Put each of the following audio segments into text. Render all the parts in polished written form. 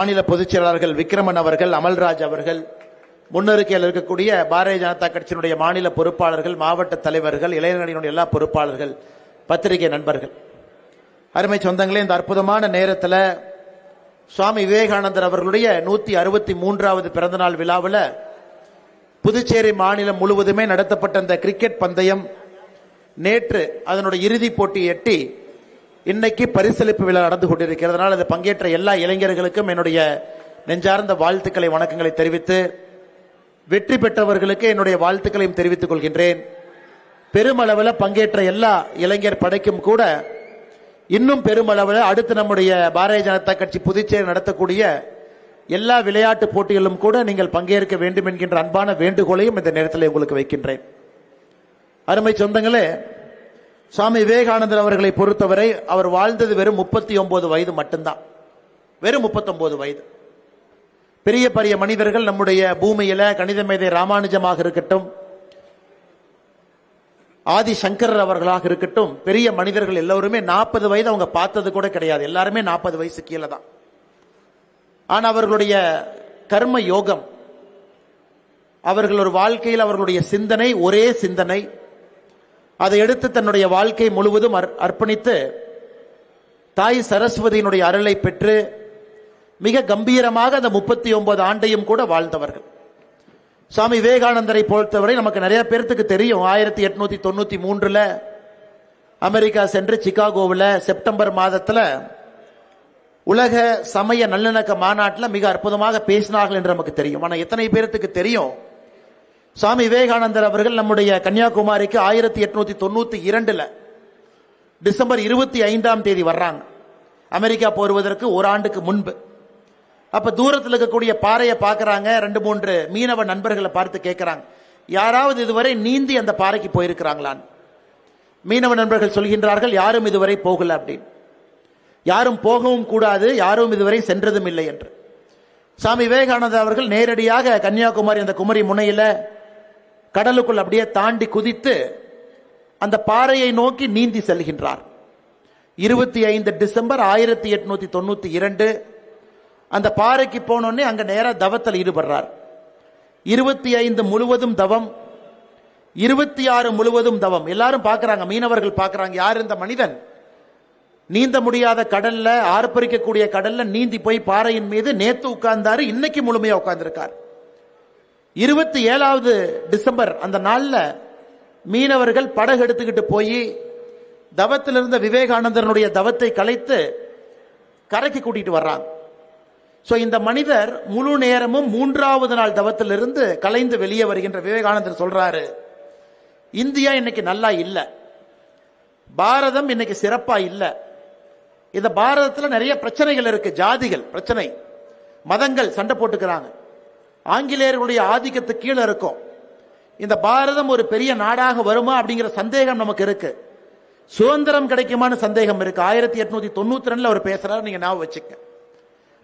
மாநில பொதுச் செயலாளர்கள் விக்ரமன் அவர்கள், அமல்ராஜ் அவர்கள், முன்னறிக்கையில் இருக்கக்கூடிய பாரதிய ஜனதா கட்சியினுடைய மாநில பொறுப்பாளர்கள், மாவட்ட தலைவர்கள், இளைஞர்களினுடைய எல்லா பொறுப்பாளர்கள், பத்திரிகை நண்பர்கள், அருமை சொந்தங்களே, இந்த அற்புதமான நேரத்தில் சுவாமி விவேகானந்தர் அவர்களுடைய 163வது பிறந்தநாள் விழாவில் புதுச்சேரி மாநிலம் முழுவதுமே நடத்தப்பட்ட இந்த கிரிக்கெட் பந்தயம் நேற்று அதனுடைய இறுதிப் போட்டியை எட்டி இன்னைக்கு பரிசளிப்பு விழா நடந்து கொண்டிருக்கிறதுனால அதை பங்கேற்ற எல்லா இளைஞர்களுக்கும் என்னுடைய நெஞ்சார்ந்த வாழ்த்துக்களை, வணக்கங்களை தெரிவித்து, வெற்றி பெற்றவர்களுக்கு என்னுடைய வாழ்த்துக்களையும் தெரிவித்துக் கொள்கின்றேன். பெருமளவில் பங்கேற்ற எல்லா இளைஞர் படைக்கும் கூட இன்னும் பெருமளவில் அடுத்து நம்முடைய பாரதிய ஜனதா கட்சி புதுச்சேரி நடத்தக்கூடிய எல்லா விளையாட்டு போட்டிகளிலும் கூட நீங்கள் பங்கேற்க வேண்டும் என்கின்ற அன்பான வேண்டுகோளையும் இந்த நேரத்தில் உங்களுக்கு வைக்கின்றேன். அருமை சொந்தங்களே, சுவாமி விவேகானந்தர் அவர்களை பொறுத்தவரை அவர் வாழ்ந்தது வெறும் 39 வயது மட்டும்தான். வெறும் 39 வயது. பெரிய பெரிய மனிதர்கள் நம்முடைய பூமியில கணித மேதை ராமானுஜமாக இருக்கட்டும், ஆதி சங்கரர் அவர்களாக இருக்கட்டும், பெரிய மனிதர்கள் எல்லோருமே 40 வயது அவங்க பார்த்தது கூட கிடையாது. எல்லாருமே 40 வயசு கீழே தான். ஆனா அவர்களுடைய கர்ம யோகம், அவர்கள் ஒரு வாழ்க்கையில் அவர்களுடைய சிந்தனை ஒரே சிந்தனை, அதை எடுத்து தன்னுடைய வாழ்க்கை முழுவதும் அர்ப்பணித்து தாய் சரஸ்வதியினுடைய அருளை பெற்று மிக கம்பீரமாக அந்த 39 ஆண்டையும் கூட வாழ்ந்தவர்கள். சுவாமி விவேகானந்தரை பொறுத்தவரை நமக்கு நிறைய பேர்த்துக்கு தெரியும். 1893 அமெரிக்கா சென்று சிகாகோவில் செப்டம்பர் மாதத்தில் உலக சமய நல்லிணக்க மாநாட்டில் மிக அற்புதமாக பேசினார்கள் என்று நமக்கு தெரியும். ஆனால் எத்தனை பேர்த்துக்கு தெரியும் சுவாமி விவேகானந்தர் அவர்கள் நம்முடைய கன்னியாகுமரிக்கு 1892 டிசம்பர் 25ஆம் தேதி வர்றாங்க. அமெரிக்கா போருவதற்கு ஒரு ஆண்டுக்கு முன்பு. அப்ப தூரத்தில் இருக்கக்கூடிய பாறையை பார்க்கறாங்க. 2-3 மீனவ நண்பர்களை பார்த்து கேட்கிறாங்க, யாராவது இதுவரை நீந்தி அந்த பாறைக்கு போயிருக்கிறாங்களான்னு. மீனவ நண்பர்கள் சொல்கின்றார்கள், யாரும் இதுவரை போகல அப்படின்னு. யாரும் போகவும் கூடாது, யாரும் இதுவரை சென்றதும் இல்லை என்று. சுவாமி விவேகானந்தர் அவர்கள் நேரடியாக கன்னியாகுமரி அந்த குமரி முனையில கடலுக்குள் அப்படியே தாண்டி குதித்து அந்த பாறையை நோக்கி நீந்தி செல்கின்றார். 25 டிசம்பர் 1892 அந்த பாறைக்கு போனோடனே அங்க நேரா தவத்தில் ஈடுபடுறார். 25 முழுவதும் தவம், 26 முழுவதும் தவம். எல்லாரும் பார்க்கறாங்க, மீனவர்கள் பார்க்கறாங்க, யார் இந்த மனிதன் நீந்த முடியாத கடல்ல, ஆர்ப்பரிக்கக்கூடிய கடல்ல நீந்தி போய் பாறையின் மீது நேத்து உட்கார்ந்தாரு, இன்னைக்கு முழுமையா உட்கார்ந்திருக்கார். 27வது டிசம்பர் அந்த நாள்ல மீனவர்கள் படகு எடுத்துக்கிட்டு போய் தவத்திலிருந்த விவேகானந்தரனுடைய தவத்தை கலைத்து கரைக்கு கூட்டிட்டு வர்றாங்க. சோ இந்த மனிதர் முழு நேரமும் 3வது நாள் தவத்திலிருந்து கலைந்து வெளியே வருகின்ற விவேகானந்தர் சொல்றாரு, இந்தியா இன்னைக்கு நல்லா இல்ல, பாரதம் இன்னைக்கு சிறப்பா இல்ல, இந்த பாரதத்தில் நிறைய பிரச்சனைகள் இருக்கு, ஜாதிகள் பிரச்சனை, மதங்கள் சண்டை போட்டுக்கிறாங்க, ஆங்கிலேயர்களுடைய ஆதிக்கத்துக்கு கீழே இருக்கும், இந்த பாரதம் ஒரு பெரிய நாடாக வருமா அப்படிங்கிற சந்தேகம் நமக்கு இருக்கு, சுதந்திரம் கிடைக்குமான சந்தேகம் இருக்கு. 1892 அவர் பேசுறாரு, நீங்க ஞாபகம் வச்சுக்க.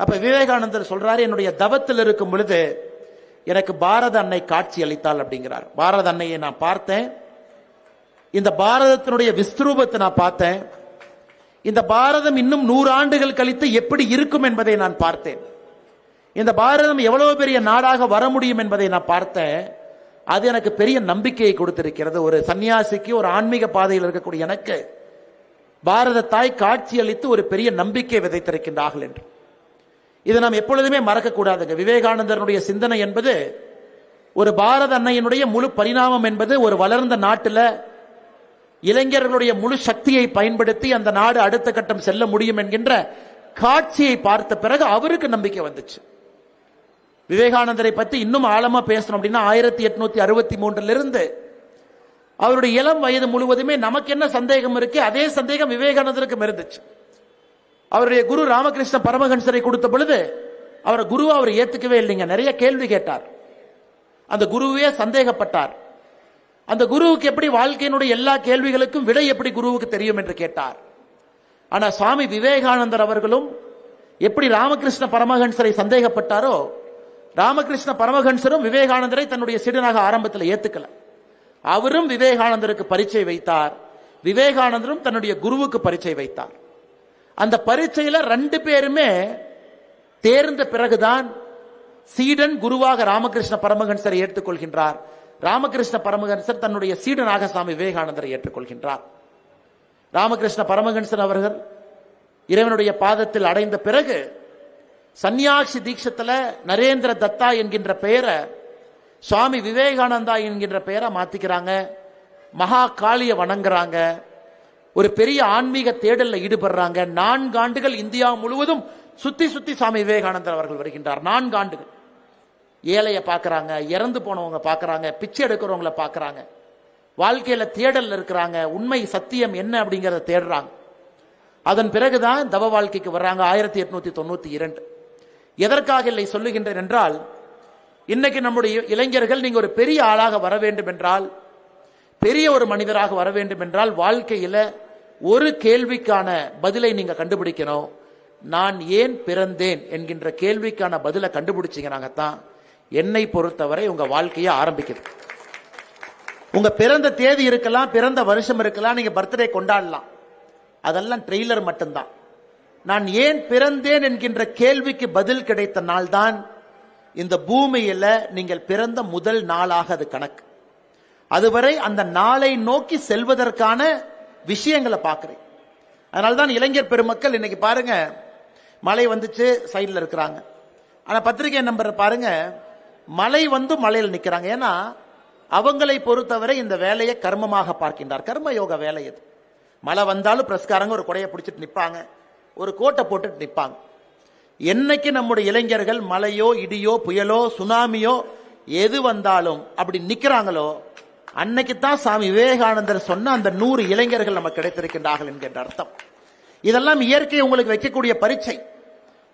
அப்ப விவேகானந்தர் சொல்றாரு, என்னுடைய தவத்தில் இருக்கும் பொழுது எனக்கு பாரத அன்னை காட்சி அளித்தாள் அப்படிங்கிறார். பாரத அன்னையை நான் பார்த்தேன், இந்த பாரதத்தினுடைய விஸ்வரூபத்தை நான் பார்த்தேன், இந்த பாரதம் இன்னும் 100 ஆண்டுகள் கழித்து எப்படி இருக்கும் என்பதை நான் பார்த்தேன், இந்த பாரதம் எவ்வளவு பெரிய நாடாக வர முடியும் என்பதை நான் பார்த்தேன். அது எனக்கு பெரிய நம்பிக்கையை கொடுத்திருக்கிறது. ஒரு சன்னியாசிக்கு, ஒரு ஆன்மீக பாதையில் இருக்கக்கூடிய எனக்கு பாரத தாய் காட்சி அளித்து ஒரு பெரிய நம்பிக்கை விதைத்திருக்கின்றார்கள் என்று. இதை நாம் எப்பொழுதுமே மறக்க கூடாதுங்க. விவேகானந்தருடைய சிந்தனை என்பது ஒரு பாரத அன்னையினுடைய முழு பரிணாமம் என்பது ஒரு வளர்ந்த நாட்டில் இளைஞர்களுடைய முழு சக்தியை பயன்படுத்தி அந்த நாடு அடுத்த கட்டம் செல்ல முடியும் என்கின்ற காட்சியை பார்த்த பிறகு அவருக்கு நம்பிக்கை வந்துச்சு. விவேகானந்தரை பற்றி இன்னும் ஆழமா பேசணும் அப்படின்னா 1863 அவருடைய இளம் வயது முழுவதுமே நமக்கு என்ன சந்தேகம் இருக்கு, அதே சந்தேகம் விவேகானந்தருக்கும் இருந்துச்சு. அவருடைய குரு ராமகிருஷ்ண பரமஹன்சரை கொடுத்த பொழுது அவர் குருவை அவர் ஏத்துக்கவே இல்லைங்க. நிறைய கேள்வி கேட்டார், அந்த குருவே சந்தேகப்பட்டார். அந்த குருவுக்கு எப்படி வாழ்க்கையினுடைய எல்லா கேள்விகளுக்கும் விடை எப்படி குருவுக்கு தெரியும் என்று கேட்டார். ஆனா சுவாமி விவேகானந்தர் அவர்களும் எப்படி ராமகிருஷ்ண பரமஹன்சரை சந்தேகப்பட்டாரோ, ராமகிருஷ்ண பரமஹன்சரும் விவேகானந்தரை தன்னுடைய சீடனாக ஆரம்பத்தில் ஏத்துக்கல. அவரும் விவேகானந்தருக்கு பரீட்சை வைத்தார், விவேகானந்தரும் தன்னுடைய குருவுக்கு பரீட்சை வைத்தார். அந்த பரீட்சையில 2 பேருமே தேர்ந்த பிறகுதான் சீடன் குருவாக ராமகிருஷ்ண பரமஹன்சரை ஏற்றுக்கொள்கின்றார். ராமகிருஷ்ண பரமஹன்சர் தன்னுடைய சீடனாக சுவாமி விவேகானந்தரை ஏற்றுக்கொள்கின்றார். ராமகிருஷ்ண பரமஹன்சர் அவர்கள் இறைவனுடைய பாதத்தில் அடைந்த பிறகு சன்னியாசி தீட்சத்துல நரேந்திர தத்தா என்கின்ற பெயரை சுவாமி விவேகானந்தா என்கின்ற பெயரை மாத்திக்கிறாங்க. மகா காளிய வணங்குறாங்க. ஒரு பெரிய ஆன்மீக தேடல்ல ஈடுபடுறாங்க. 4 ஆண்டுகள் இந்தியா முழுவதும் சுத்தி சுத்தி சுவாமி விவேகானந்தர் அவர்கள் வருகின்றார். 4 ஆண்டுகள் ஏழைய பாக்குறாங்க, இறந்து போனவங்க பாக்குறாங்க, பிச்சை எடுக்கிறவங்களை பாக்குறாங்க, வாழ்க்கையில தேடல் இருக்கிறாங்க, உண்மை சத்தியம் என்ன அப்படிங்கறத தேடுறாங்க. அதன் பிறகுதான் தவ வாழ்க்கைக்கு வர்றாங்க. 1892. எதற்காக இல்லை சொல்லுகின்றேன் என்றால், இன்னைக்கு நம்முடைய இளைஞர்கள் நீங்க ஒரு பெரிய ஆளாக வர வேண்டும் என்றால், பெரிய ஒரு மனிதராக வர வேண்டும் என்றால், வாழ்க்கையில ஒரு கேள்விக்கான பதிலை நீங்க கண்டுபிடிக்கணும். நான் ஏன் பிறந்தேன் என்கின்ற கேள்விக்கான பதிலை கண்டுபிடிச்சீங்கன்னாங்கத்தான் என்னை பொறுத்தவரை உங்க வாழ்க்கையை ஆரம்பிக்குது. உங்க பிறந்த தேதி இருக்கலாம், பிறந்த வருஷம் இருக்கலாம், நீங்க பர்த்டே கொண்டாடலாம், அதெல்லாம் ட்ரெய்லர் மட்டும்தான். நான் ஏன் பிறந்தேன் என்கின்ற கேள்விக்கு பதில் கிடைத்த நாள் தான் இந்த பூமியில நீங்கள் பிறந்த முதல் நாளாக அது கணக்கு. அதுவரை அந்த நாளை நோக்கி செல்வதற்கான விஷயங்களை பார்க்கிறேன். அதனால்தான் இளைஞர் பெருமக்கள் இன்னைக்கு பாருங்க, மழை வந்துச்சு சைட்ல இருக்கிறாங்க. ஆனா பத்திரிகை நம்பர் பாருங்க, மழை வந்து மலையில் நிக்கிறாங்க. ஏன்னா அவங்களை பொறுத்தவரை இந்த வேலையை கர்மமாக பார்க்கின்றார். கர்ம யோக வேலை இது. மழை வந்தாலும் பிரஸ்காரங்க ஒரு கொடையை பிடிச்சிட்டு நிற்பாங்க, ஒரு கோட்டை போட்டுட்டு நிற்பாங்க. என்னைக்கு நம்முடைய இளைஞர்கள் மழையோ இடியோ புயலோ சுனாமியோ எது வந்தாலும் அப்படி நிக்கிறாங்களோ, அன்னைக்கு தான் சாமி விவேகானந்தர் சொன்ன அந்த 100 இளைஞர்கள் நமக்கு கிடைத்திருக்கின்றார்கள் என்கின்ற அர்த்தம். இதெல்லாம் இயற்கை உங்களுக்கு வைக்கக்கூடிய பரீட்சை.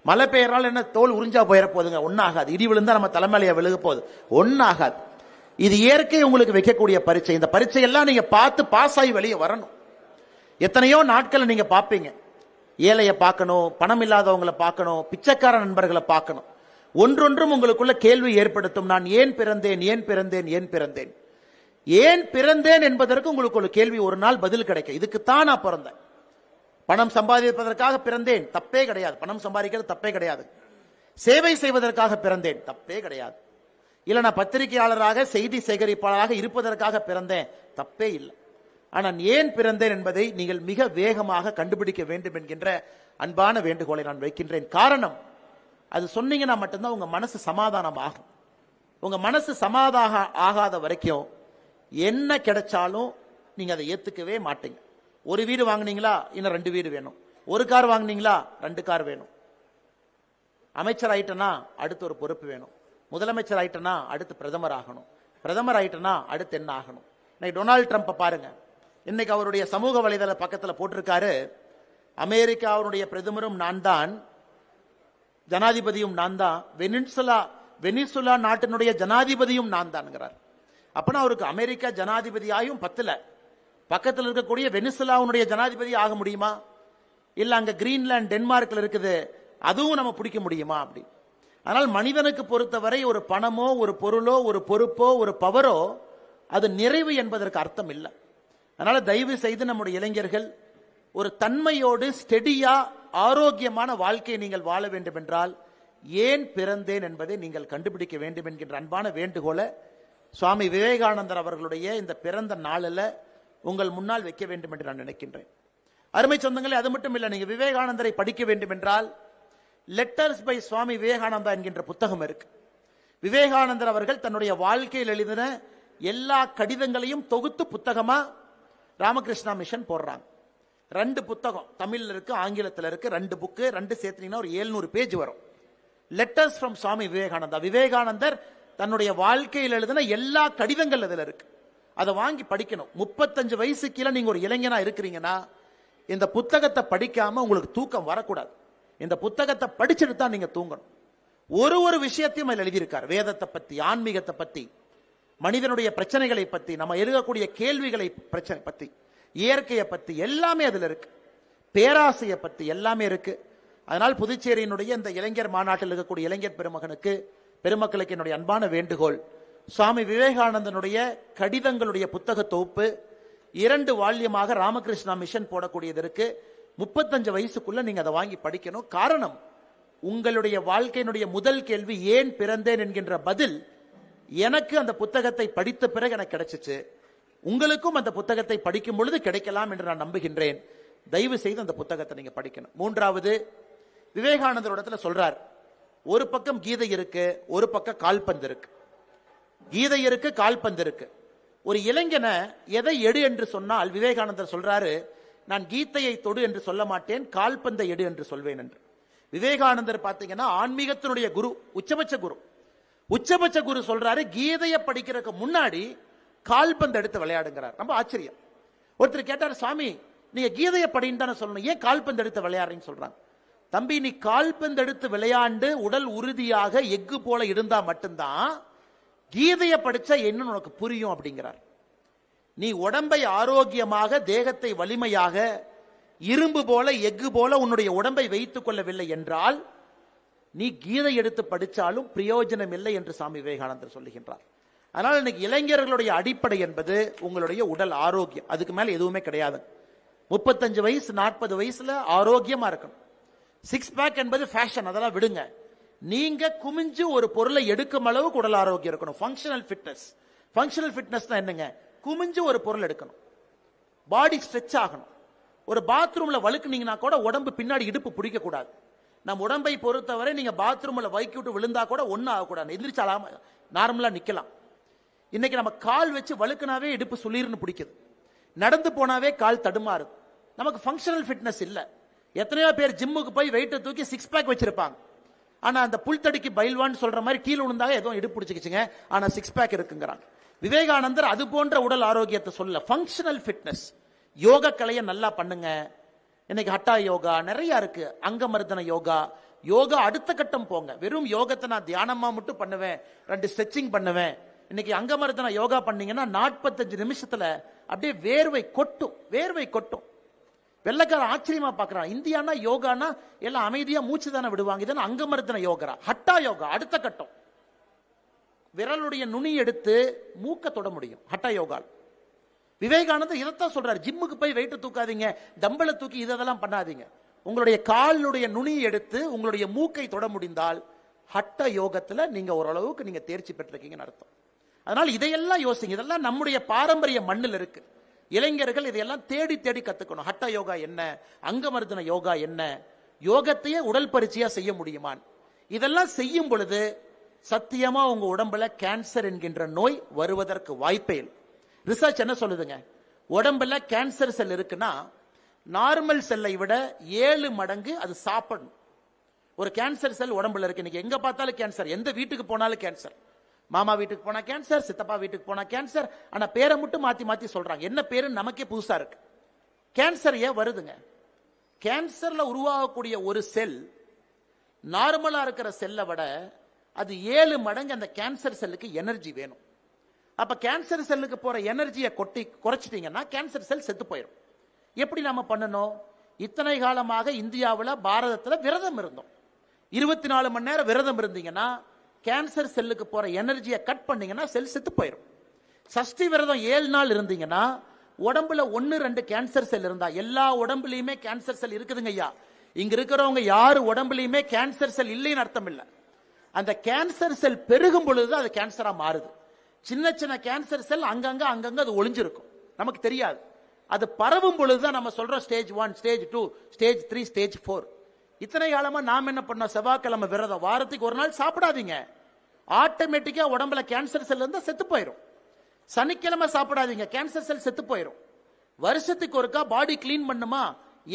மழை பெய்யறால் என்ன தோல் உறிஞ்சா போயிட போதுங்க, ஒன்னாகாது. இடி விழுந்தா நம்ம தலைமையில விழுக போகுது, ஒன்னாகாது. இது இயற்கை உங்களுக்கு வைக்கக்கூடிய பரீட்சை. இந்த பரீட்சை எல்லாம் நீங்க பார்த்து பாஸ் ஆகி வெளியே வரணும். எத்தனையோ நாட்கள் நீங்க பார்ப்பீங்க, ஏழைய பார்க்கணும், பணம் இல்லாதவங்களை பார்க்கணும், பிச்சைக்கார நண்பர்களை பார்க்கணும். ஒன்றொன்றும் உங்களுக்குள்ள கேள்வி ஏற்படுத்தும். நான் ஏன் பிறந்தேன், ஏன் பிறந்தேன், ஏன் பிறந்தேன், ஏன் பிறந்தேன் என்பதற்கு உங்களுக்கு ஒரு கேள்வி ஒரு நாள் பதில் கிடைக்கும். இதுக்குத்தான் நான் பிறந்தேன், பணம் சம்பாதிப்பதற்காக பிறந்தேன், தப்பே கிடையாது. பணம் சம்பாதிக்கிறது தப்பே கிடையாது. சேவை செய்வதற்காக பிறந்தேன், தப்பே கிடையாது. இல்ல நான் பத்திரிகையாளராக செய்தி சேகரிப்பாளராக இருப்பதற்காக பிறந்தேன், தப்பே இல்லை. ஆனால் ஏன் பிறந்தேன் என்பதை நீங்கள் மிக வேகமாக கண்டுபிடிக்க வேண்டும் என்கின்ற அன்பான வேண்டுகோளை நான் வைக்கின்றேன். காரணம், அது சொன்னீங்கன்னா மட்டும்தான் உங்க மனசு சமாதானம் ஆகும். உங்க மனசு சமாதானம் ஆகாத வரைக்கும் என்ன கிடைச்சாலும் நீங்க அதை ஏத்துக்கவே மாட்டீங்க. ஒரு வீடு வாங்கினீங்களா, இன்னும் 2 வீடு வேணும். ஒரு கார் வாங்கினீங்களா, 2 கார் வேணும். அமைச்சர் ஆயிட்டனா அடுத்து ஒரு பொறுப்பு வேணும். முதலமைச்சர் ஆயிட்டனா அடுத்து பிரதமர் ஆகணும். பிரதமர் ஆயிட்டனா அடுத்து என்ன ஆகணும். இன்னைக்கு டொனால்டு ட்ரம்ப் பாருங்க, இன்னைக்கு அவருடைய சமூக வலைதள பக்கத்தில் போட்டிருக்காரு, அமெரிக்காவுடைய பிரதமரும் நான் தான், ஜனாதிபதியும் நான் தான், வெனிசுலா நாட்டினுடைய ஜனாதிபதியும் நான் தான்ங்கிறார். அப்பனா அவருக்கு அமெரிக்கா ஜனாதிபதியாயும் பத்தல, பக்கத்தில் இருக்கக்கூடிய வெனிசுலாவுடைய ஜனாதிபதி ஆக முடியுமா? இல்ல அங்க கிரீன்லாந்து டென்மார்க்ல இருக்குது, அதுவும் நம்ம பிடிக்க முடியுமா? அப்படி. ஆனால் மனிதனுக்கு பொறுத்தவரை ஒரு பணமோ ஒரு பொருளோ ஒரு பொறுப்போ ஒரு பவரோ அது நிறைவு என்பதற்கு அர்த்தம் இல்லை. அதனால தயவு செய்து நம்முடைய இளைஞர்கள் ஒரு தன்மையோடு ஸ்டெடியா ஆரோக்கியமான வாழ்க்கையை நீங்கள் வாழ வேண்டும் என்றால் ஏன் பிறந்தேன் என்பதை நீங்கள் கண்டுபிடிக்க வேண்டும் என்கின்ற அன்பான வேண்டுகோளை சுவாமி விவேகானந்தர் அவர்களுடைய இந்த பிறந்த நாளில் உங்கள் முன்னால் வைக்க வேண்டும் என்று நான் நினைக்கின்றேன். அருமை சொந்தங்களே, அது மட்டும் இல்லை, நீங்க விவேகானந்தரை படிக்க வேண்டும் என்றால் லெட்டர்ஸ் பை சுவாமி விவேகானந்தா என்கின்ற புத்தகம் இருக்கு. விவேகானந்தர் அவர்கள் தன்னுடைய வாழ்க்கையில் எழுதின எல்லா கடிதங்களையும் தொகுத்து புத்தகமா ராமகிருஷ்ணா மிஷன் போடுறாங்க. 2 புத்தகம் தமிழ்ல இருக்கு, ஆங்கிலத்தில் இருக்கு. 2 புக்கு, 2 சேர்த்தீங்கன்னா ஒரு 700 பேஜ் வரும். Letters from Swami Vivekananda. விவேகானந்தர் தன்னுடைய வாழ்க்கையில் எழுதின எல்லா கடிதங்கள் அதுல இருக்கு. அதை வாங்கி படிக்கணும். 35 வயசு கீழே நீங்க ஒரு இளைஞனா இருக்கிறீங்கன்னா இந்த புத்தகத்தை படிக்காம உங்களுக்கு தூக்கம் வரக்கூடாது. இந்த புத்தகத்தை படிச்சுட்டு தான் நீங்க தூங்கணும். ஒரு விஷயத்தையும் அதில் எழுதியிருக்கார். வேதத்தை பத்தி, ஆன்மீகத்தை பத்தி, மனிதனுடைய பிரச்சனைகளை பத்தி, நம்ம எழுதக்கூடிய கேள்விகளை பிரச்சனை பத்தி, இயற்கையை பத்தி எல்லாமே அதுல இருக்கு. பேராசையை பத்தி எல்லாமே இருக்கு. அதனால் புதுச்சேரியினுடைய இந்த இளைஞர் மாநாட்டில் இருக்கக்கூடிய இளைஞர் பெருமக்களுக்கு என்னுடைய அன்பான வேண்டுகோள், சுவாமி விவேகானந்தனுடைய கடிதங்களுடைய புத்தக தொகுப்பு 2 வால்யமாக ராமகிருஷ்ணா மிஷன் போடக்கூடியது இருக்கு. 35 வயசுக்குள்ள நீங்க அதை வாங்கி படிக்கணும். காரணம், உங்களுடைய வாழ்க்கையினுடைய முதல் கேள்வி ஏன் பிறந்தேன் என்கின்ற பதில் எனக்கு அந்த புத்தகத்தை படித்த பிறகு எனக்கு கிடைச்சிச்சு. உங்களுக்கும் அந்த புத்தகத்தை படிக்கும் பொழுது கிடைக்கலாம் என்று நான் நம்புகின்றேன். தயவு செய்து அந்த புத்தகத்தை நீங்க படிக்கணும். மூன்றாவது, விவேகானந்தர் இடத்துல சொல்றார், ஒரு பக்கம் கீதை இருக்கு, ஒரு பக்கம் கால்பந்து இருக்கு. கீதை இருக்கு, கால்பந்து இருக்கு. ஒரு இளைஞனை எதை எடு என்று சொன்னால் விவேகானந்தர் சொல்றாரு, நான் கீதையை தொடு என்று சொல்ல மாட்டேன், கால்பந்தை எடு என்று சொல்வேன் என்று. விவேகானந்தர் பாத்தீங்கன்னா ஆன்மீகத்தினுடைய குரு, உச்சபட்ச குரு. உச்சபட்ச குரு சொல்றாரு, கீதையை படிக்கிறதுக்கு முன்னாடி கால்பந்து எடுத்து விளையாடுங்கிறார். ரொம்ப ஆச்சரியம். ஒருத்தர் கேட்டார், சுவாமி நீங்க கீதையை படின்னு தானே சொல்லணும், ஏன் கால்பந்து எடுத்து விளையாடுறீங்கன்னு சொல்றாங்க. தம்பி, நீ கால்பந்து எடுத்து விளையாண்டு உடல் உறுதியாக எஃகு போல இருந்தா மட்டும்தான் கீதையை படிச்சா என்னன்னு உனக்கு புரியும் அப்படிங்கிறார். நீ உடம்பை ஆரோக்கியமாக, தேகத்தை வலிமையாக, இரும்பு போல எஃகு போல உன்னுடைய உடம்பை வைத்துக் கொள்ளவில்லை என்றால் நீ கீதை எடுத்து படிச்சாலும் பிரயோஜனம் இல்லை என்று சாமி விவேகானந்தர் சொல்லுகின்றார். அதனால இன்னைக்கு இளைஞர்களுடைய அடிப்படை என்பது உங்களுடைய உடல் ஆரோக்கியம். அதுக்கு மேல எதுவுமே கிடையாது. 35 வயசு 40 வயசுல ஆரோக்கியமா இருக்கணும். 6 பேக் என்பது ஃபேஷன், அதெல்லாம் விடுங்க. நீங்க குமிஞ்சு ஒரு பொருளை எடுக்கும் அளவுக்கு உடல் ஆரோக்கியம் இருக்கணும். Functional fitness. ஃபங்க்ஷனல் ஃபிட்னஸ் என்னங்க? குமிஞ்சு ஒரு பொருள் எடுக்கணும், பாடி ஸ்ட்ரெச் ஆகணும். ஒரு பாத்ரூம்ல வழுக்குனீங்கன்னா கூட உடம்பு பின்னாடி இடுப்பு பிடிக்க கூடாது. நம் உடம்பை பொறுத்தவரை நீங்க பாத்ரூம்ல வைக்கி விட்டு விழுந்தா கூட ஒன்னும் ஆகக்கூடாது, எந்திரிச்சாலாம் நார்மலா நிக்கலாம். இன்னைக்கு நம்ம கால் வச்சு வழுக்குனாவே இடுப்பு சுளீர்னு பிடிக்குது, நடந்து போனாவே கால் தடுமாறுது. நமக்கு ஃபங்க்ஷனல் ஃபிட்னஸ் இல்ல. எத்தனையோ பேர் ஜிம்முக்கு போய் வெயிட்டை தூக்கி 6 பேக் வச்சிருப்பாங்க. ஆனா அந்த புல்தடிக்கு பைல்வான் சொல்ற மாதிரி கீழே விழுந்தாக ஏதோ இடுப்பு பிடிச்சிக்கிச்சுங்க, ஆனா 6 பேக் இருக்குங்கிறாங்க. விவேகானந்தர் அது போன்ற உடல் ஆரோக்கியத்தை சொல்ல. Functional fitness. யோக கலையை நல்லா பண்ணுங்க. இன்னைக்கு ஹட்டா யோகா நிறைய இருக்கு, அங்கமர்தன யோகா. யோகா அடுத்த கட்டம் போங்க. வெறும் யோகத்தை நான் தியானமா மட்டும் பண்ணுவேன், 2 ஸ்ட்ரெச்சிங் பண்ணுவேன். இன்னைக்கு அங்கமர்தன யோகா பண்ணீங்கன்னா 45 நிமிஷத்துல அப்படியே வேர்வை கொட்டும், வேர்வை கொட்டும். வெள்ளக்கார ஆச்சரியமா பாக்குறான், இந்தியானா யோகானா எல்லாம் அமைதியா மூச்சு தானே விடுவாங்க, இதெல்லாம் அங்கமர்தன யோகா. ஹட்டா யோகா அடுத்த கட்டம். விரலுடைய நுனி எடுத்து மூக்க தொட முடியும் ஹட்டா யோகா. விவேகானந்தர் இதைத்தான் சொல்றாரு, ஜிம்முக்கு போய் வெயிட் தூக்காதீங்க, டம்பளை தூக்கி இதெல்லாம் பண்ணாதீங்க. உங்களுடைய காலுடைய நுனியை எடுத்து உங்களுடைய மூக்கை தொட முடிந்தால் ஹட்ட யோகத்துல நீங்க ஓரளவுக்கு நீங்க தேர்ச்சி பெற்றிருக்கீங்கன்னு அர்த்தம். அதனால இதையெல்லாம் யோசிங்க. இதெல்லாம் நம்முடைய பாரம்பரிய மண்ணில் இருக்கு. இளைஞர்கள் இதையெல்லாம் தேடி தேடி கத்துக்கணும். ஹட்ட யோகா என்ன, அங்கமர்தன யோகா என்ன, யோகத்தையே உடல் பரிச்சையா செய்ய முடியுமா? இதெல்லாம் செய்யும் பொழுது சத்தியமா உங்க உடம்புல கேன்சர் என்கின்ற நோய் வருவதற்கு வாய்ப்பே இல்லை. ரிசர்ச் என்ன சொல்லுதுங்க? உடம்புல கேன்சர் செல் இருக்குன்னா நார்மல் செல்லை விட 7 மடங்கு அது சாப்பிடணும். ஒரு கேன்சர் செல் உடம்புல இருக்கு. இன்னைக்கு எங்க பார்த்தாலும் கேன்சர், எந்த வீட்டுக்கு போனாலும் கேன்சர். மாமா வீட்டுக்கு போனா கேன்சர், சித்தப்பா வீட்டுக்கு போனா கேன்சர். ஆனா பேரை மட்டும் மாத்தி மாத்தி சொல்றாங்க. என்ன பேரு நமக்கே புதுசா இருக்கு. கேன்சர் ஏன் வருதுங்க? கேன்சர்ல உருவாகக்கூடிய ஒரு செல் நார்மலா இருக்கிற செல்லை விட அது 7 மடங்கு அந்த கேன்சர் செல்லுக்கு எனர்ஜி வேணும். அப்ப கேன்சர் செல்லுக்கு போற எனர்ஜியை குறைச்சிட்டீங்கன்னா கேன்சர் செல் செத்து போயிடும். எப்படி நாம பண்ணணும்? இத்தனை காலமாக இந்தியாவில் பாரதத்தில் விரதம் இருந்தோம். 24 மணி நேரம் விரதம் இருந்தீங்கன்னா கேன்சர் செல்லுக்கு போற எனர்ஜியை கட் பண்ணீங்கன்னா செல் செத்து போயிடும். சஷ்டி விரதம் 7 நாள் இருந்தீங்கன்னா உடம்புல 1-2 கேன்சர் செல் இருந்தா எல்லா உடம்புலயுமே கேன்சர் செல் இருக்குதுங்க ஐயா. இங்க இருக்கிறவங்க யாரு உடம்புலயுமே கேன்சர் செல் இல்லைன்னு அர்த்தம் இல்ல. அந்த கேன்சர் செல் பெருகும் பொழுது அது கேன்சரா மாறுது. சின்ன சின்ன கேன்சர் செல் அங்கங்க அது ஒளிஞ்சிருக்கும், நமக்கு தெரியாது. அது பரவும் பொழுதுதான் நம்ம சொல்றோம் ஸ்டேஜ் 1, ஸ்டேஜ் 2, ஸ்டேஜ் 3, ஸ்டேஜ் 4. இத்தனை காலமா நாம் என்ன பண்ணோம்? செவ்வாய்க்கிழமை விரதம், வாரத்துக்கு ஒரு நாள் சாப்பிடாதீங்க. ஆட்டோமேட்டிக்கா உடம்புல கேன்சர் செல் இருந்தா செத்து போயிடும். சனிக்கிழமை சாப்பிடாதீங்க, கேன்சர் செல் செத்து போயிடும். வருஷத்துக்கு ஒருக்கா பாடி கிளீன் பண்ணுமா,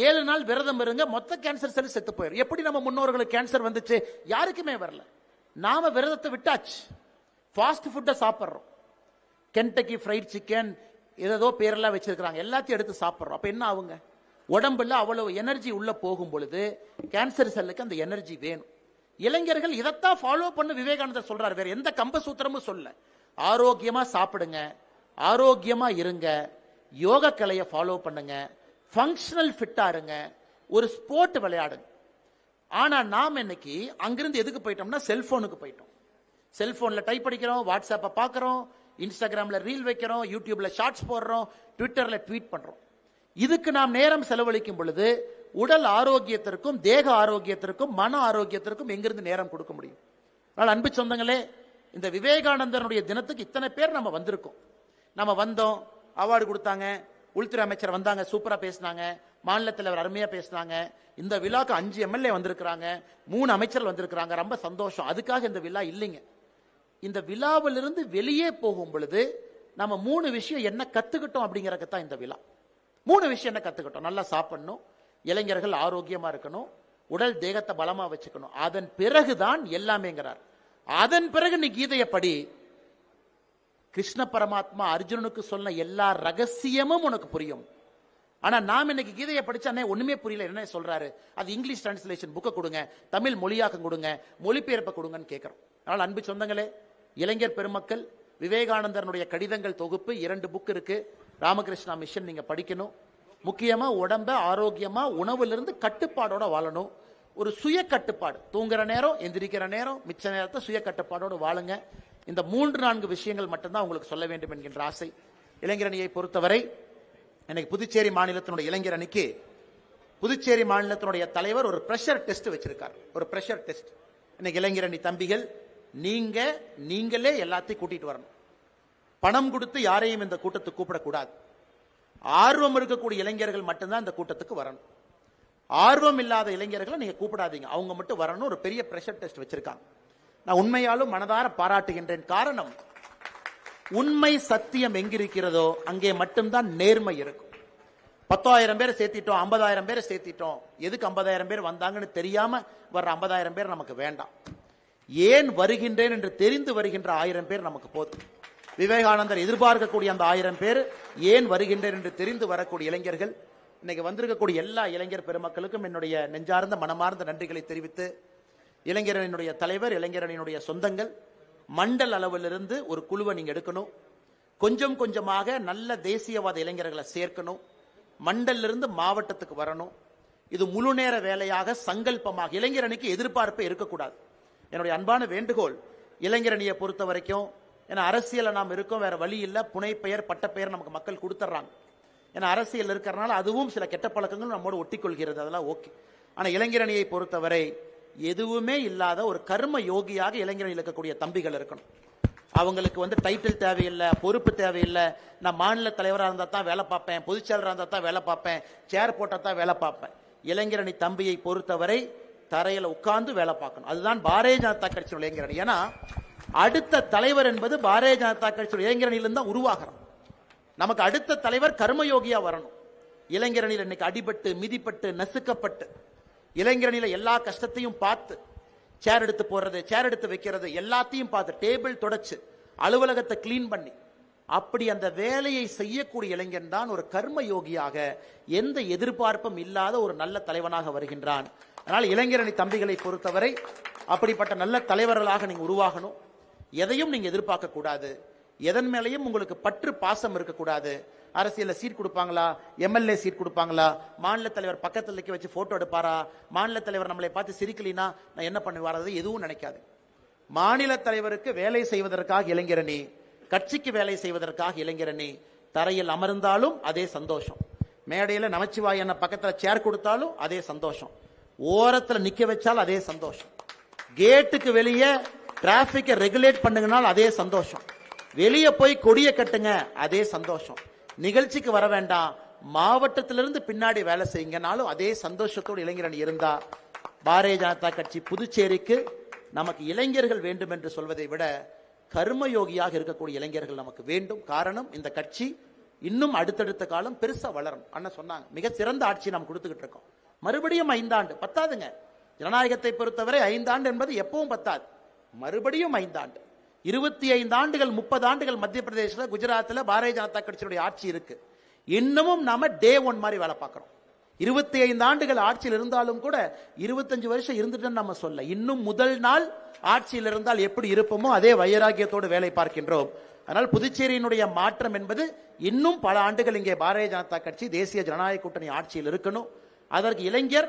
7 நாள் விரதம் இருங்க, மொத்த கேன்சர் செல் செத்து போயிடும். எப்படி நம்ம முன்னோர்களுக்கு கேன்சர் வந்துச்சு? யாருக்குமே வரல. நாம விரதத்தை விட்டாச்சு, ஃபாஸ்ட் ஃபுட்டை சாப்பிட்றோம். கென்டக்கி ஃப்ரைட் சிக்கன் ஏதோ பேரெல்லாம் வச்சிருக்காங்க, எல்லாத்தையும் எடுத்து சாப்பிட்றோம். அப்ப என்ன ஆகுங்க? உடம்புல அவ்வளவு எனர்ஜி உள்ள போகும் பொழுது கேன்சர் செல்லுக்கு அந்த எனர்ஜி வேணும். இளைஞர்கள் இதைத்தான் ஃபாலோ பண்ண விவேகானந்தர் சொல்றாரு, வேற எந்த கம்ப சூத்திரமும் சொல்ல. ஆரோக்கியமா சாப்பிடுங்க, ஆரோக்கியமா இருங்க, யோக கலையை ஃபாலோ பண்ணுங்க, ஃபங்க்ஷனல் ஃபிட்டா இருங்க, ஒரு ஸ்போர்ட் விளையாடுங்க. ஆனா நாம் இன்னைக்கு அங்கிருந்து எதுக்கு போயிட்டோம்னா செல்போனுக்கு போயிட்டோம். செல்போன்ல டைப் அடிக்கிறோம், வாட்ஸ்அப்பை பார்க்கிறோம், இன்ஸ்டாகிராம்ல ரீல் வைக்கிறோம், யூடியூப்ல ஷார்ட்ஸ் போடுறோம், ட்விட்டர்ல ட்வீட் பண்றோம். இதுக்கு நாம் நேரம் செலவழிக்கும் பொழுது உடல் ஆரோக்கியத்திற்கும் தேக ஆரோக்கியத்திற்கும் மன ஆரோக்கியத்திற்கும் எங்கிருந்து நேரம் கொடுக்க முடியும்? அதனால் அன்பு சொந்தங்களே, இந்த விவேகானந்தருடைய தினத்துக்கு இத்தனை பேர் நம்ம வந்திருக்கோம். நம்ம வந்தோம், அவார்டு கொடுத்தாங்க, உள்துறை அமைச்சர் வந்தாங்க, சூப்பரா பேசினாங்க, மாநில தலைவர் அருமையா பேசினாங்க. இந்த விழாக்கு 5 எம்எல்ஏ வந்திருக்கிறாங்க, 3 அமைச்சர்கள் வந்திருக்கிறாங்க, ரொம்ப சந்தோஷம். அதுக்காக இந்த விழா இல்லைங்க. இந்த விழாவிலிருந்து வெளியே போகும் பொழுது நம்ம 3 விஷயம் என்ன கத்துக்கிட்டோம் அப்படிங்கறதுக்கு தான் இந்த விழா. 3 விஷயம் என்ன கத்துக்கிட்டோம்? நல்லா சாப்பிடணும், இளைஞர்கள் ஆரோக்கியமா இருக்கணும், உடல் தேகத்தை பலமா வச்சுக்கணும், அதன் பிறகுதான் எல்லாமேங்கிறார். அதன் பிறகு நீ கீதையை படி. கிருஷ்ண பரமாத்மா அர்ஜுனனுக்கு சொன்ன எல்லா ரகசியமும் உனக்கு புரியும். ஆனா நாம் இன்னைக்கு கீதையை படிச்சா ஒண்ணுமே புரியல, என்ன சொல்றாரு, அது இங்கிலீஷ் டிரான்ஸ்லேஷன் புக்கை கொடுங்க, தமிழ் மொழியாக்கம் கொடுங்க, மொழிபெயர்ப்பை கொடுங்கன்னு கேட்கிறோம். அதனால் அன்பு சொந்தங்களே, இளைஞர் பெருமக்கள், விவேகானந்தருடைய கடிதங்கள் தொகுப்பு 2 புக் இருக்கு, ராமகிருஷ்ணா மிஷன் நீங்க படிக்கணும். முக்கியமா உடம்ப ஆரோக்கியமா உணவுல கட்டுப்பாடோட வாழணும். ஒரு சுய கட்டுப்பாடு, தூங்குற நேரம், எந்திரிக்கிற நேரம், மிச்ச நேரத்தை சுய கட்டுப்பாடோடு வாழுங்க. இந்த 3-4 விஷயங்கள் மட்டும்தான் உங்களுக்கு சொல்ல வேண்டும் என்கின்ற ஆசை. இளைஞரணியை பொறுத்தவரை இன்னைக்கு புதுச்சேரி மாநிலத்தினுடைய இளைஞர் அணிக்கு புதுச்சேரி மாநிலத்தினுடைய தலைவர் ஒரு பிரஷர் டெஸ்ட் வச்சிருக்கார். ஒரு பிரஷர் டெஸ்ட். இன்னைக்கு இளைஞரணி தம்பிகள், நீங்களே எல்லாத்தையும் கூட்டிட்டு வரணும். பணம் கொடுத்து யாரையும் இந்த கூட்டத்துக்கு கூப்பிடக்கூடாது. ஆர்வம் இருக்கக்கூடிய இளைஞர்கள் மட்டும்தான் இந்த கூட்டத்துக்கு வரணும். ஆர்வம் இல்லாத இளைஞர்களை நீங்க கூப்பிடாதீங்க, அவங்க மட்டும் வரணும். ஒரு பெரிய பிரஷர் டெஸ்ட் வச்சிருக்காங்க. நான் உண்மையாலும் மனதார பாராட்டுகின்றேன். காரணம், உண்மை சத்தியம் எங்கிருக்கிறதோ அங்கே மட்டும்தான் நேர்மை இருக்கும். 10,000 பேரை சேர்த்திட்டோம், 50,000 பேரை சேர்த்திட்டோம், எதுக்கு 50,000 பேர் வந்தாங்கன்னு தெரியாம வர்ற 50,000 பேர் நமக்கு வேண்டாம். ஏன் வருகின்றேன் என்று தெரிந்து வருகின்ற 1000 பேர் நமக்கு போதும். விவேகானந்தர் எதிர்பார்க்கக்கூடிய அந்த 1000 பேர் ஏன் வருகின்றேன் என்று தெரிந்து வரக்கூடிய இளைஞர்கள். இன்னைக்கு வந்திருக்கக்கூடிய எல்லா இளைஞர் பெருமக்களுக்கும் என்னுடைய நெஞ்சார்ந்த மனமார்ந்த நன்றிகளை தெரிவித்து, இளைஞரணியினுடைய தலைவர், இளைஞரணியினுடைய சொந்தங்கள், மண்டல் அளவிலிருந்து ஒரு குழுவை நீங்க எடுக்கணும். கொஞ்சம் கொஞ்சமாக நல்ல தேசியவாத இளைஞர்களை சேர்க்கணும். மண்டலிருந்து மாவட்டத்துக்கு வரணும். இது முழு நேர வேலையாக சங்கல்பமாக, இளைஞரணிக்கு எதிர்பார்ப்பே இருக்கக்கூடாது. என்னுடைய அன்பான வேண்டுகோள், இளைஞரணியை பொறுத்த வரைக்கும், ஏன்னா அரசியல நாம் இருக்கோம், வேற வழி இல்லை. புனை பெயர் பட்ட பெயர் நமக்கு மக்கள் கொடுத்துட்றாங்க. ஏன்னா அரசியல் இருக்கிறனால அதுவும் சில கெட்ட பழக்கங்கள் நம்மோடு ஒட்டிக்கொள்கிறது, அதெல்லாம் ஓகே. ஆனா இளைஞரணியை பொறுத்தவரை எதுவுமே இல்லாத ஒரு கர்ம யோகியாக இளைஞரணியில் இருக்கக்கூடிய தம்பிகள் இருக்கணும். அவங்களுக்கு டைட்டில் தேவையில்லை, பொறுப்பு தேவையில்லை. நான் மாநில தலைவராக இருந்தா தான் வேலை பார்ப்பேன், பொதுச் செயலராக இருந்தா தான் வேலை பார்ப்பேன், சேர் போட்டா தான் வேலை பார்ப்பேன். இளைஞரணி தம்பியை பொறுத்தவரை தரையில உட்கார்ந்து வேலை பார்க்கணும். அதுதான் பாரதிய ஜனதா கட்சியோட இளைஞரணி. ஏன்னா அடுத்த தலைவர் என்பது பாரதிய ஜனதா கட்சியோட இளைஞரணியிலிருந்து தான் உருவாகிறோம். நமக்கு அடுத்த தலைவர் கர்மயோகியா வரணும். இளைஞரணியில் இன்னைக்கு அடிபட்டு மிதிப்பட்டு நசுக்கப்பட்டு, இளைஞரணியில எல்லா கஷ்டத்தையும் பார்த்து, சேர் எடுத்து போடுறது, சேர் எடுத்து வைக்கிறது, எல்லாத்தையும் பார்த்து, டேபிள் தொடச்சு, அலுவலகத்தை கிளீன் பண்ணி, அப்படி அந்த வேலையை செய்யக்கூடிய இளைஞன் தான் ஒரு கர்ம யோகியாக, எந்த எதிர்பார்ப்பும் இல்லாத ஒரு நல்ல தலைவனாக வருகின்றான். அதனால் இளைஞரணி தம்பிகளை பொறுத்தவரை அப்படிப்பட்ட நல்ல தலைவர்களாக நீங்க உருவாகணும். எதையும் நீங்க எதிர்பார்க்க கூடாது. எதன் மேலையும் உங்களுக்கு பற்று பாசம் இருக்கக்கூடாது. அரசியல சீட் கொடுப்பாங்களா, எம்எல்ஏ சீட் கொடுப்பாங்களா, மாநில தலைவர் பக்கத்துல வச்சு போட்டோ எடுப்பாரா, மாநில தலைவர் நம்மளை பார்த்து சிரிக்கலினா நான் என்ன பண்ணுவார், எதுவும் நினைக்காது. மாநில தலைவருக்கு வேலை செய்வதற்காக இளைஞரணி, கட்சிக்கு வேலை செய்வதற்காக இளைஞரணி. தரையில் அமர்ந்தாலும் அதே சந்தோஷம், மேடையில் நமச்சிவாய் என்ன பக்கத்துல சேர் கொடுத்தாலும் அதே சந்தோஷம், ஓரத்தில் நிக்க வச்சால் அதே சந்தோஷம், கேட்டுக்கு வெளியே டிராபிக்கை ரெகுலேட் பண்ணுங்கனால் அதே சந்தோஷம், வெளியே போய் கொடியை கட்டுங்க அதே சந்தோஷம், நிகழ்ச்சிக்கு வர வேண்டாம் மாவட்டத்திலிருந்து பின்னாடி வேலை செய்யுங்கனாலும் அதே சந்தோஷத்தோடு இளைஞரணி இருந்தா, பாரதிய ஜனதா கட்சி புதுச்சேரிக்கு நமக்கு இளைஞர்கள் வேண்டும் என்று சொல்வதை விட கர்மயோகியாக இருக்கக்கூடிய இளைஞர்கள் நமக்கு வேண்டும். காரணம், இந்த கட்சி இன்னும் அடுத்தடுத்த காலம் பெருசா வளரும். அண்ணன் சொன்னாங்க, மிக சிறந்த ஆட்சி நாம் கொடுத்துக்கிட்டு இருக்கோம். மறுபடியும் 5 ஆண்டு பத்தாதுங்க. ஜனநாயகத்தை பொறுத்தவரை 5 ஆண்டு என்பது எப்பவும் பத்தாது. மறுபடியும் 5 ஆண்டு, 25 ஆண்டுகள் 30 ஆண்டுகள் மத்திய பிரதேசத்தில், குஜராத்தில் பாரதிய ஜனதா கட்சியுடைய ஆட்சி இருக்கு. இன்னமும் நாம டே 1 மாதிரி வேலை பார்க்கிறோம். 25 ஆண்டுகள் ஆட்சியில் இருந்தாலும் கூட 25 வருஷம் இருந்துட்டு நம்ம சொல்ல, இன்னும் முதல் நாள் ஆட்சியில் இருந்தால் எப்படி இருப்போமோ அதே வைராகியத்தோடு வேலை பார்க்கின்றோம். அதனால் புதுச்சேரியினுடைய மாற்றம் என்பது இன்னும் பல ஆண்டுகள் இங்கே பாரதிய ஜனதா கட்சி தேசிய ஜனநாயக கூட்டணி ஆட்சியில் இருக்கணும். அதற்கு இளைஞர்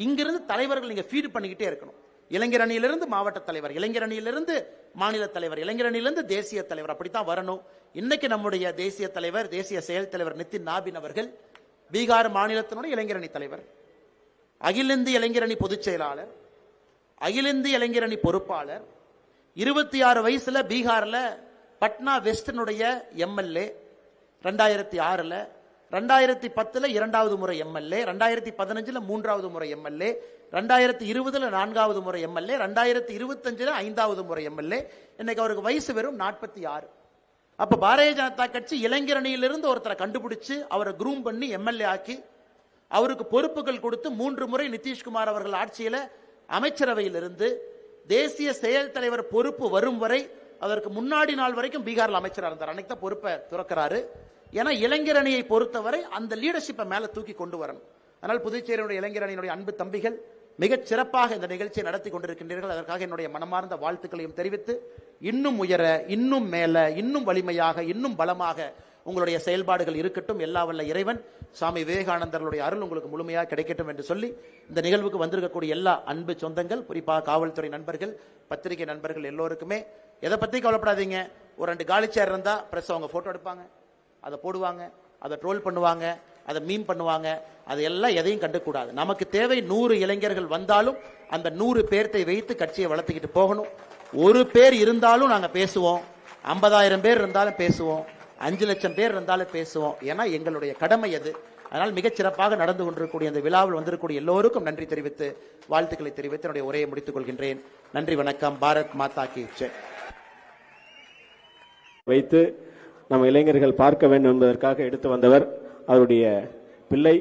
இங்கிருந்து தலைவர்கள் நீங்க ஃபீட் பண்ணிக்கிட்டே இருக்கணும். இளைஞர் அணியிலிருந்து மாவட்ட தலைவர், இளைஞர் அணியிலிருந்து மாநில தலைவர், இளைஞர் அணியிலிருந்து தேசிய தலைவர், அப்படித்தான் வரணும். இன்னைக்கு நம்முடைய தேசிய தலைவர், தேசிய செயல் தலைவர் நிதின் நாபின் அவர்கள் பீகார் மாநிலத்தினுடைய இளைஞர் அணி தலைவர். அகில இந்திய இளைஞரணி பொதுச் செயலாளர், அகில இந்திய இளைஞரணி பொறுப்பாளர், 26 வயசுல பீகார்ல பட்னா வெஸ்டனுடைய எம்எல்ஏ, 2006ல், 2010ல் 2வது முறை எம்எல்ஏ, 2015ல் 3வது முறை எம்எல்ஏ, 2020ல் 4வது முறை எம்எல்ஏ, 2025ல் 5வது முறை எம்எல்ஏ. இன்னைக்கு அவருக்கு வயசு வெறும் 46. அப்ப பாரதிய ஜனதா கட்சி இளைஞரணியிலிருந்து ஒருத்தரை கண்டுபிடிச்சு அவரை குரூம் பண்ணி எம்எல்ஏ ஆக்கி அவருக்கு பொறுப்புகள் கொடுத்து 3 முறை நிதிஷ்குமார் அவர்கள் ஆட்சியில அமைச்சரவையில் இருந்து தேசிய செயல் தலைவர் பொறுப்பு வரும் வரை அதற்கு முன்னாடி நாள் வரைக்கும் பீகார்ல அமைச்சராக இருந்தார். அன்னைக்கு தான் பொறுப்பை துறக்கிறாரு. ஏன்னா இளைஞரணியை பொறுத்தவரை அந்த லீடர்ஷிப்பை மேல தூக்கி கொண்டு வரணும். அதனால் புதுச்சேரியுடைய இளைஞரணியினுடைய அன்பு தம்பிகள் மிகச் சிறப்பாக இந்த நிகழ்ச்சியை நடத்தி கொண்டிருக்கின்றீர்கள். அதற்காக என்னுடைய மனமார்ந்த வாழ்த்துக்களையும் தெரிவித்து இன்னும் உயர, இன்னும் மேல, இன்னும் வலிமையாக, இன்னும் பலமாக உங்களுடைய செயல்பாடுகள் இருக்கட்டும். எல்லா வல்ல இறைவன் சாமி விவேகானந்தர்களுடைய அருள் உங்களுக்கு முழுமையாக கிடைக்கட்டும் என்று சொல்லி இந்த நிகழ்வுக்கு வந்திருக்கக்கூடிய எல்லா அன்பு சொந்தங்கள், குறிப்பாக காவல்துறை நண்பர்கள், பத்திரிகை நண்பர்கள் எல்லோருக்குமே எதை பத்தி கவலைப்படாதீங்க. ஒரு 2 காலி சேர் இருந்தா பிரஸ் அவங்க போட்டோ எடுப்பாங்க, அதை போடுவாங்க, அதை ட்ரோல் பண்ணுவாங்க, அதை மீம் பண்ணுவாங்க. அதெல்லாம் எதையும் கண்டுக்கூடாது. நமக்கு தேவை 100 இளைஞர்கள் வந்தாலும் அந்த 100 பேர்த்தை வைத்து கட்சியை வளர்த்துக்கிட்டு போகணும். 1 பேர் இருந்தாலும் நாங்க பேசுவோம், 50,000 பேர் இருந்தாலும் பேசுவோம், 5 லட்சம் பேர் இருந்தாலும் பேசுவோம். ஏன்னா எங்களுடைய கடமை அது. அதனால் மிகச் சிறப்பாக நடந்து கொண்டிருக்கக்கூடிய அந்த விழாவில் வந்திருக்கக்கூடிய எல்லோருக்கும் நன்றி தெரிவித்து, வாழ்த்துக்களை தெரிவித்து என்னுடைய உரையை முடித்துக் கொள்கின்றேன். நன்றி, வணக்கம். பாரத் மாதா கி ஜெய். வைத்து நம்ம இளைஞர்கள் பார்க்க வேண்டும் என்பதற்காக எடுத்து வந்தவர் அவருடைய பிள்ளை,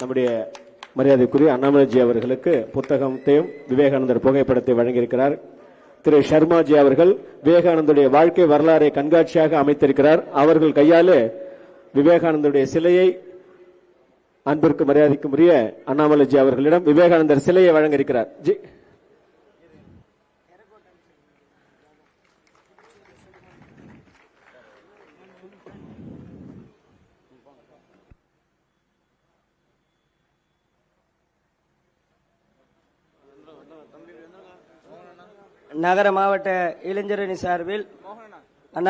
நம்முடைய மரியாதைக்குரிய அண்ணாமலைஜி அவர்களுக்கு புத்தகத்தையும் விவேகானந்தர் புகைப்படத்தை வழங்கியிருக்கிறார். திரு சர்மாஜி அவர்கள் விவேகானந்தருடைய வாழ்க்கை வரலாறை கண்காட்சியாக அமைத்திருக்கிறார். அவர்கள் கையாலே விவேகானந்தருடைய சிலையை அன்பிற்கு மரியாதைக்கும் உரிய அண்ணாமலைஜி அவர்களிடம் விவேகானந்தர் சிலையை வழங்க இருக்கிறார். நகர மாவட்ட இளைஞரணி சார்பில்